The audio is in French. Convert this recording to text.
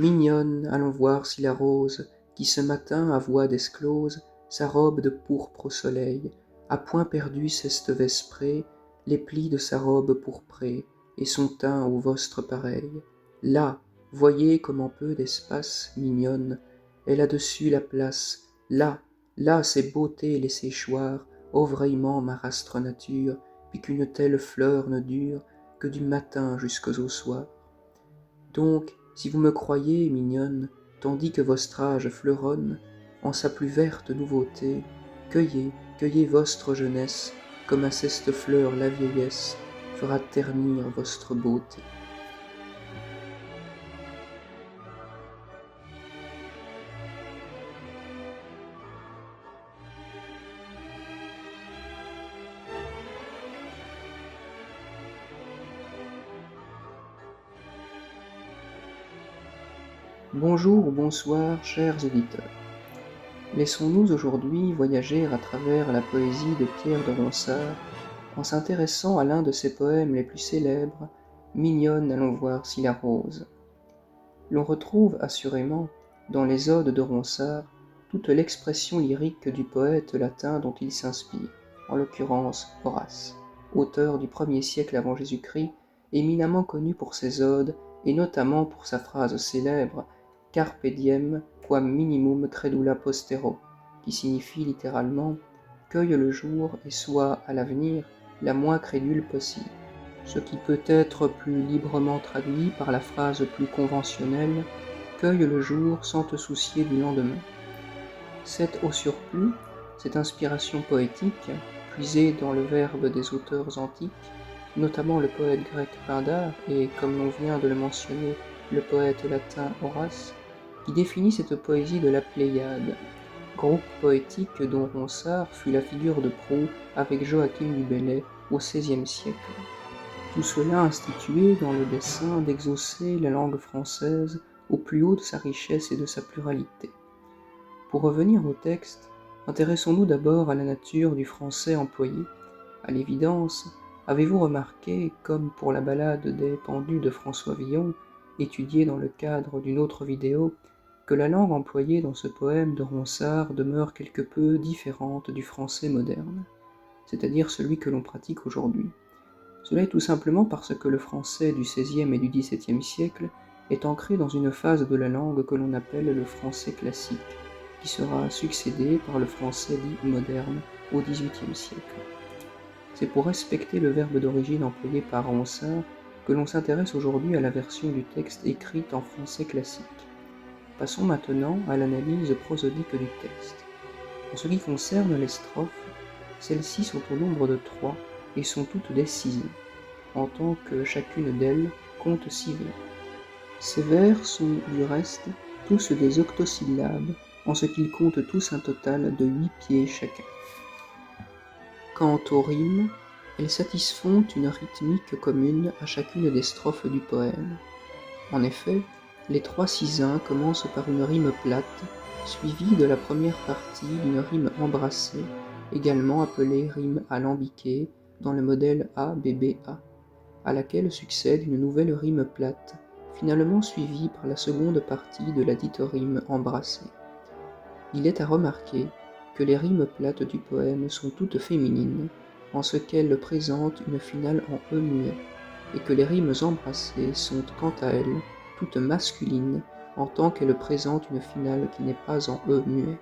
Mignonne, allons voir si la rose, qui ce matin à voix d'esclose, sa robe de pourpre au soleil, a point perdu ceste vesprée, les plis de sa robe pourprée, et son teint au vostre pareil. Là, voyez comme en peu d'espace, mignonne, elle a dessus la place, là, ses beautés et les séchoirs, ouvreillement marastre nature, puis qu'une telle fleur ne dure que du matin jusqu'au soir. Donc, si vous me croyez, mignonne, tandis que vostre âge fleuronne, en sa plus verte nouveauté, cueillez, cueillez vostre jeunesse, comme à ceste fleur la vieillesse fera ternir vostre beauté. Bonjour ou bonsoir, chers auditeurs. Laissons-nous aujourd'hui voyager à travers la poésie de Pierre de Ronsard en s'intéressant à l'un de ses poèmes les plus célèbres, Mignonne, allons voir si la rose. L'on retrouve assurément, dans les odes de Ronsard, toute l'expression lyrique du poète latin dont il s'inspire, en l'occurrence Horace, auteur du 1er siècle avant Jésus-Christ, éminemment connu pour ses odes et notamment pour sa phrase célèbre « Carpe diem quam minimum credula postero », qui signifie littéralement « Cueille le jour et sois, à l'avenir, la moins crédule possible », ce qui peut être plus librement traduit par la phrase plus conventionnelle « Cueille le jour sans te soucier du lendemain ». Au surplus, cette inspiration poétique, puisée dans le verbe des auteurs antiques, notamment le poète grec Pindare et, comme l'on vient de le mentionner, le poète latin Horace, qui définit cette poésie de la Pléiade, groupe poétique dont Ronsard fut la figure de proue avec Joachim du Bellay au XVIe siècle. Tout cela institué dans le dessein d'exaucer la langue française au plus haut de sa richesse et de sa pluralité. Pour revenir au texte, intéressons-nous d'abord à la nature du français employé. À l'évidence, avez-vous remarqué, comme pour la ballade des pendus de François Villon, étudiée dans le cadre d'une autre vidéo, que la langue employée dans ce poème de Ronsard demeure quelque peu différente du français moderne, c'est-à-dire celui que l'on pratique aujourd'hui. Cela est tout simplement parce que le français du XVIe et du XVIIe siècle est ancré dans une phase de la langue que l'on appelle le français classique, qui sera succédé par le français dit moderne au XVIIIe siècle. C'est pour respecter le verbe d'origine employé par Ronsard que l'on s'intéresse aujourd'hui à la version du texte écrite en français classique. Passons maintenant à l'analyse prosodique du texte. En ce qui concerne les strophes, celles-ci sont au nombre de 3 et sont toutes des 6 en tant que chacune d'elles compte 6 vers. Ces vers sont, du reste, tous des octosyllabes, en ce qu'ils comptent tous un total de 8 pieds chacun. Quant aux rimes, elles satisfont une rythmique commune à chacune des strophes du poème. En effet, les 3 sizains commencent par une rime plate, suivie de la première partie d'une rime embrassée, également appelée rime alambiquée dans le modèle ABBA, à laquelle succède une nouvelle rime plate, finalement suivie par la seconde partie de la dite rime embrassée. Il est à remarquer que les rimes plates du poème sont toutes féminines, en ce qu'elles présentent une finale en E muet, et que les rimes embrassées sont quant à elles toutes masculines, en tant qu'elles présentent une finale qui n'est pas en E muet.